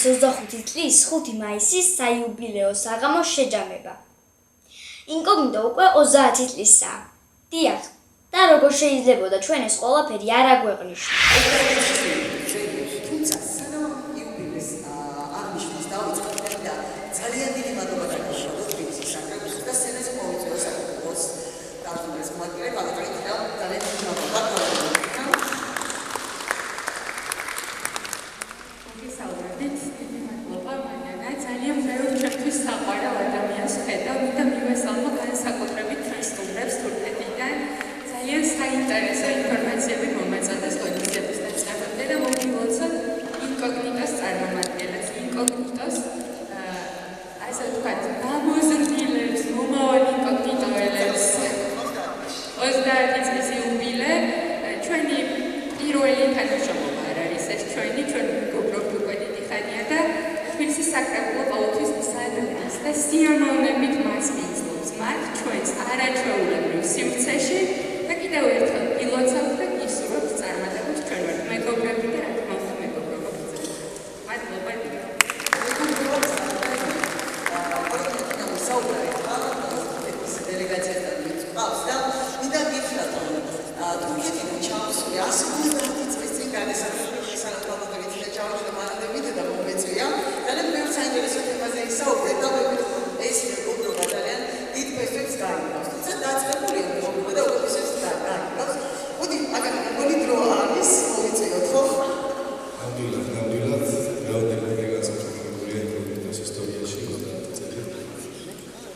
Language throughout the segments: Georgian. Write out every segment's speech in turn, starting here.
2025 წლის 5 მაისის საიუბილეო საღამოს შეჯამება. ინკოგნიტო უკვე 30 წლისაა. დიახ, და როგორ შეიძლებოდა ჩვენ ეს ყველაფერი არ აგვეყნიშნა. თუმცა სანამ იუბილეს აღნიშვნას დავიწყებთ და ძალიან დიდი მადლობა დაგიშალოთ თბილისის საკრებულოს და სცენაზე მოვიწვიოთ საკრებულოს დარწმუნების მოადგილე ბატონი და ძალიან დიდი მადლობა. საყვარელ ადამიანს ხედავ და მივესალმო განსაკუთრებით ჩვენ სტუმრებს თურქეთიდან. ძალიან საინტერესო ინფორმაციები მომეწოდეს ოდისების დაწყებამდე და მოვილოცოთ ინკოგნიტოს წარმომადგენლებს. ინკოგნიტოს ასე ვთქვათ, გამოზრდილებს, მომავალ ინკოგნიტოელებს 30 წლის იუბილე ჩვენი პირველი თანამშრომლობა არ არის ეს ჩვენი გვგობრობთ უკვე დიდი ხანია და თბილისის საკრებულო ყოველთვის სადღაც და სიამოვნებით მას მიცნობს მათ ჩვენს არაჩვეულებრივ სივრცეში და კიდევ ერთხელ ილოცავთ და გისურვებთ წარმატებებს ჩვენ ვართ მეგობრები და რა თქმა უნდა მეგობრობა გრძელდება. მადლობა. დელეგაციასთან მიწვავს და მინდა გითხრათ რომ თურქეთიდან ჩამოსული 150 წლის წინ გადასახადები სანაკვალოდებით და ჩამოსული მანამდე მიდოდა მომეწვია ძალიან ბევრ საინტერესო თემაზე ისაუბრეთ და ეს მეგობრობა ძალიან დიდ ფესტებს გაიგავს. თუმცა დაწყებულია მეგობრობა და უკვე ისევ გაიგავს. მოდი მაგალითად მეგონი დრო არის მოვიწვიოთ ხო? ნამდვილად რაოდენიმე განსაკუთრებული ინკოგნიტოს ისტორიაში 30 წელი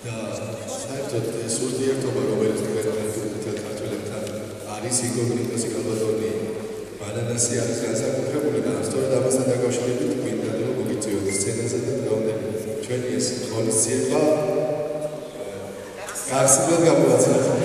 და საერთოდ ეს ურთიერთობა რომელიც თურქეთთან ქართველებთან არის ინკოგნიტოს გალბატონი ბანანასი არის განსაკუთრებული და სწორედ ამასთან დაკავშირებით მინდა რომ მოვიწვიოთ სცენაზე და რაოდენიმე ჩვენი ეს ღონისძიება გასაგებად გამოაცხადოთ.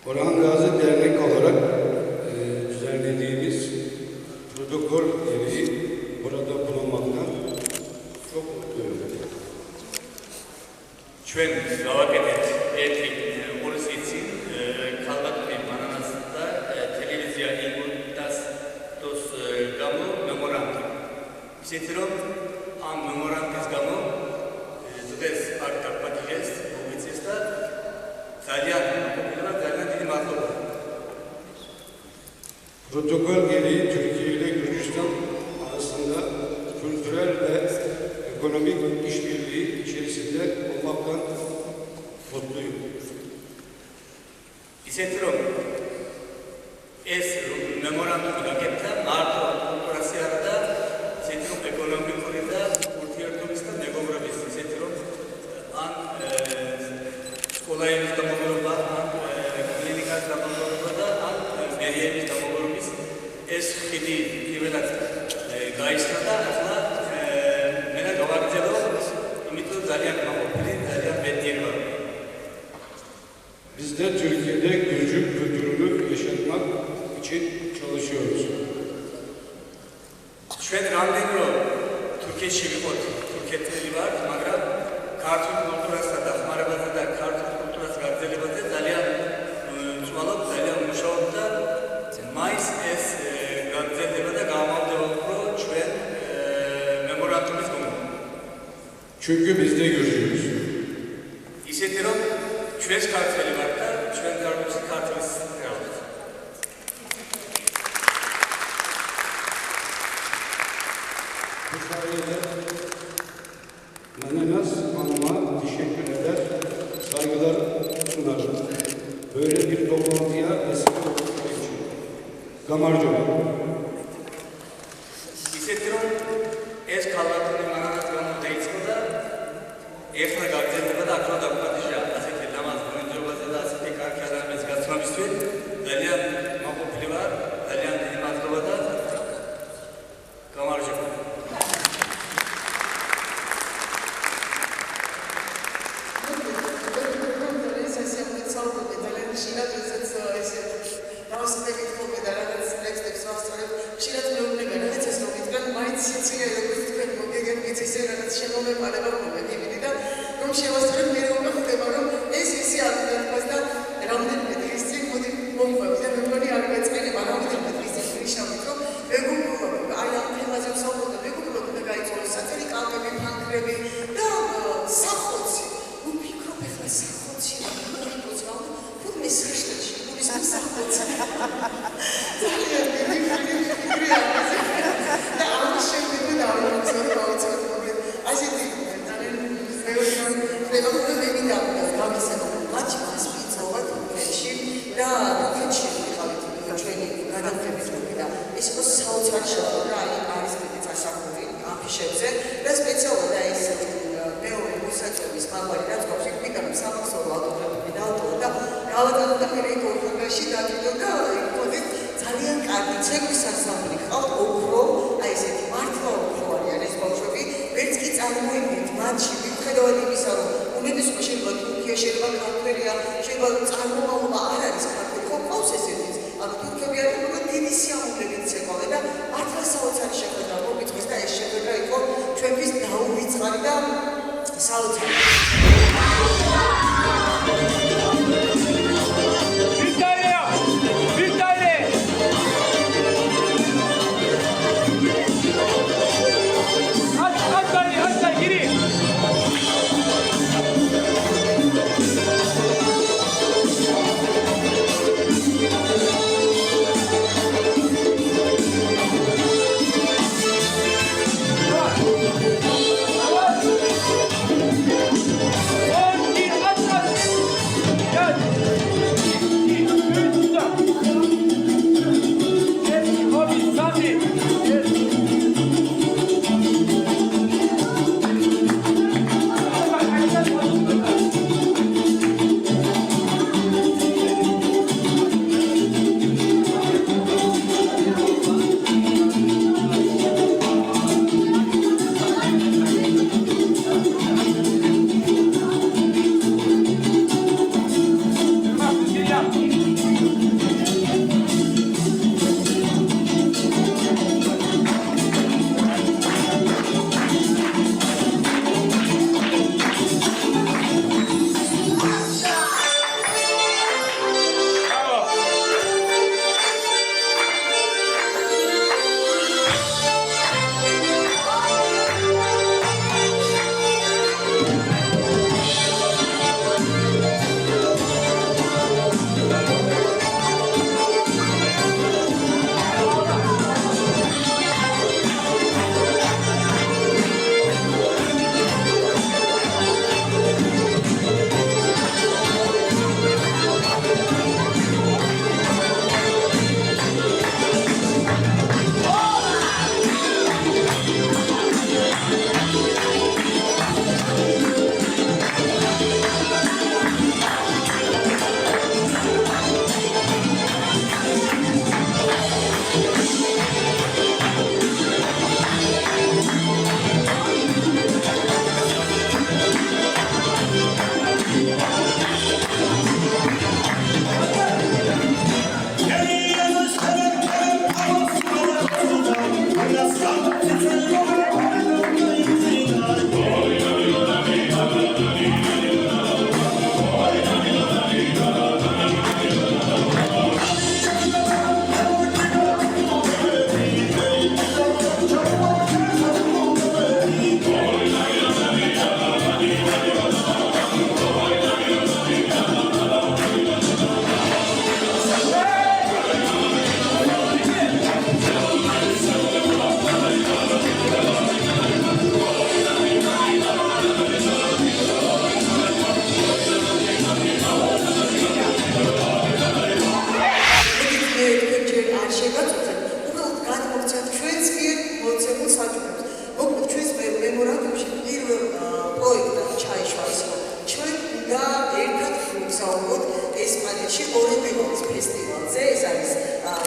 Orhan Gazi Dernek olarak düzenlediğimiz protokol gereği burada bulunmaktan çok mutluyum. ჩვენ გავაკეთეთ ერთი ორი სიცი ქალბატონი მანანასდა ტელევიზია ინკოგნიტოს გამო მემორანდუმი. ისეთი რომ ამ მემორანდუმის გამო ზოგადად არ დაპატიეს მოვიწეს და ძალიან დიდი მადლობა. Protokol gereği Türkiye ile Gürcistan arasında kültürel ve ekonomik işbirliği içerisinde olmaktan mutluyum. ისეთი რომ ეს მემორანდუმი გაკეთდა მარტო კულტურაზე არა და ისეთი რომ ეკონომიკური და ურთიერთობის და მეგობრობის ისეთი რომ ან სკოლაების დამოუკიდებლობა ან კლინიკას დამოუკიდებლობა და ან მერიების დამოუკიდებლობის ეს ხიდი პირველად გაისრა და ახლა მე გავაგრძელო იმიტომ ძალიან გამოყენე ძალიან მეტი ვარ. Biz de Türkiye'de Gürcü kültürünü yaşatmak için çalışıyoruz. ჩვენ რამდენი რომ თურქეთში ვიყოთ, თურქეთელი ვართ, მაგრამ ქართულ კულტურასა და ხმარებაზე და ქართულ კულტურას გაგრძელებაზე ძალიან Çünkü biz de görüyoruz. ისეთი რომ ჩვენს ქართველი ვართ და ჩვენ გარკვეულწილად ქართლის რეალობთ. Bu sayede Menemes Hanım'a teşekkür eder, saygılar sunarım. Böyle bir toplantıya vesile olduğu için. Gamarcı. ისეთი რომ ეს ქალბატონი მანამდე გამოიწყო და ეხლა გაგრძელდება და აქლა დაგვადიშა ასეთი ლამაზ მონჯობაზე და ასეთი კარგი ადამიანის გაცნობისთვის ძალიან მოყოლილი ვარ, ძალიან დიდი მადლობა და გამარჯობა. სპორტსალიში ორი ბილონის ფესტივალზე, ეს არის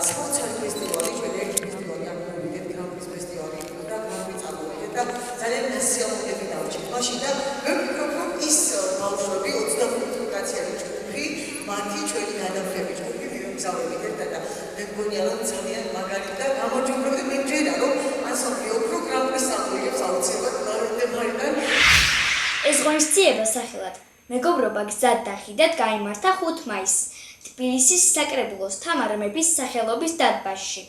სპორტსალი ფესტივალი, ჩვენ ერთი ფესტივალი აღმოვიდეთ, გრან-პრის ფესტივალი, და გრან-პრი წარმოვიდეთ და ძალიან სიამოვნები დავჭირთ მაშინ და მე ვფიქრობ, რომ ის ბავშვები 25 კაციანი ჯგუფი, მათი ჩვენი გადამხდები ჯგუფი მივემგზავრებით ერთად და მე მგონია, რომ ძალიან მაგარი და გამარჯვებული და მიმჯერა, რომ ასოთი უფრო გრან-პრის სამოიგებს აუცილებლად მარიდან ეს ღონისძიება სახელად მეგობრობა გზად და ხიდად გაიმართა 5 მაისს თბილისის საკრებულოს თამარ მეფის სახელობის დარბაზში.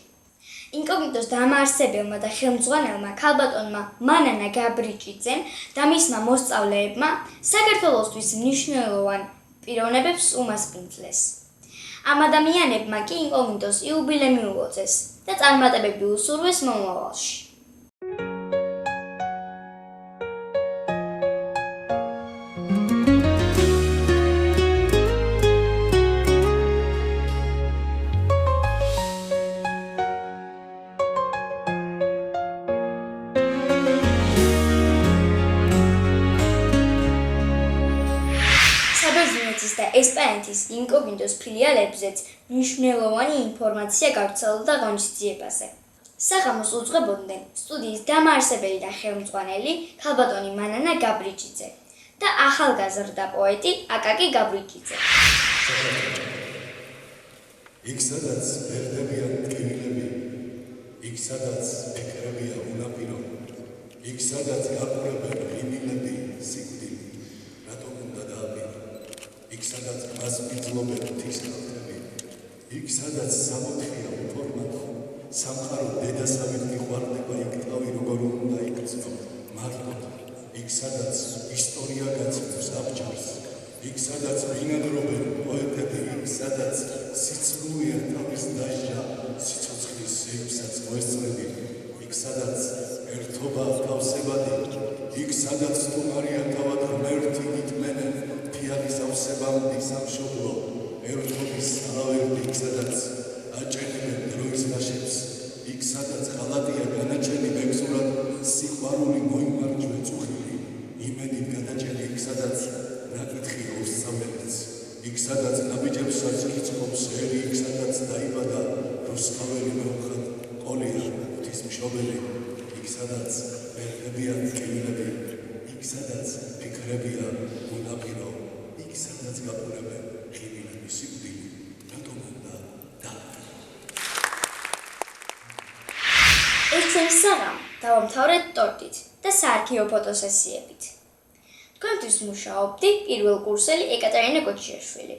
ინკოგნიტოს დამაარსებელმა და ხელმძღვანელმა ქალბატონმა მანანა გაბრიჭიძემ და მისმა მოსწავლეებმა საქართველოსთვის მნიშვნელოვან პიროვნებებს უმასპინძლეს. ამ ადამიანებმა კი ინკოგნიტოს იუბილეი უწეს და წარმატებები უსურვეს მომავალში. საბერძნეთის და ესპანეთის ინკოგნიტოს ფილიალებზეც მნიშვნელოვანი ინფორმაცია გავრცელდა ღონისძიებაზე. საღამოს უძღვებოდნენ სტუდიის დამაარსებელი და ხელმძღვანელი ქალბატონი მანანა გაბრიჭიძე და ახალგაზრდა პოეტი აკაკი გაბრიჭიძე. იქ სადაც ბერდებიან ტკივილები, იქ სადაც ეკრებია უნაპირო, იქ სადაც გაყურებენ ღიმილები სიკვდილი, რატომ უნდა დააბინო, იქ სადაც მას მიძლობენ ღვთის ხალხები, იქ სადაც სამოთხია უფორმატო, სამყარო დედასავით მიყვარდება, იქ თავი როგორ უნდა იქცნო მართლად, იქ სადაც ისტორია გაცნობს აბჯარს, იქ სადაც ბინადრობენ პოეტები, იქ სადაც სიცრუეა თავის დასჯა, სიცოცხლის ზეიმსაც მოესწრები, იქ სადაც ერთობა თავსებადი, იქ სადაც სტუმარია თავად ღმერთი გიტმენენ, ფიალის ავსებამდი სამშობლო, ერთობის ალავერდი, იქ სადაც აჭერებენ დროის ვაშებს, იქ სადაც ღალატია განაჩენი ბექსურად, სიყვარული მოიმარჯვე წუხილი, იმედით გადაჭერი, იქ სადაც ნაკითხი უსწავლებს, იქ სადაც ნაბიჯებსაც იწვობს ერი, იქ სადაც დაიბადა რუსთაველი მეუღად ყოლია ღვთისმშობელი, იქ სადაც ბერდებიან ტკივილები, იქ სადაც ფიქრებია უნაპირო, იქ სადაც გაყურებენ ღიმილები სიკვდილი, რატომ უნდა დააბინო. ეს ჩვენი საღამო დავამთავრეთ ტორტით და საარქივო ფოტოსესიებით. თქვენთვის მუშაობდი პირველ კურსელი ეკატერინა კოჩიაშვილი.